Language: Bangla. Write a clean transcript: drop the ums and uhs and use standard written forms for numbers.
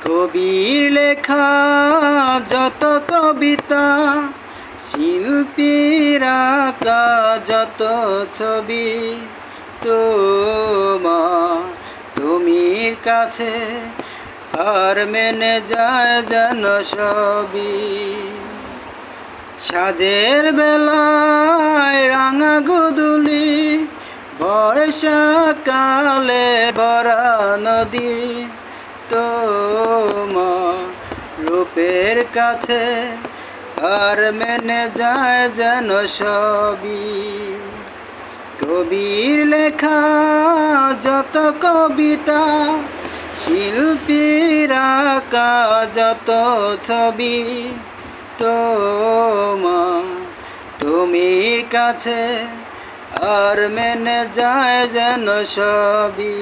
কবির লেখা যত কবিতা, শিল্পীর আঁকা যত ছবি, তুমির কাছে আর মেনে যায় যেন সবই। সাজের বেলায় রাঙা গোধূলি, বর্ষাকালে ভরা নদী, তোমার রূপের কাছে আর মেনে যায় যেন সবই। কবির লেখা যত কবিতা, শিল্পীর আঁকা যত ছবি, তুমির কাছে আর মেনে যায় যেন সবই।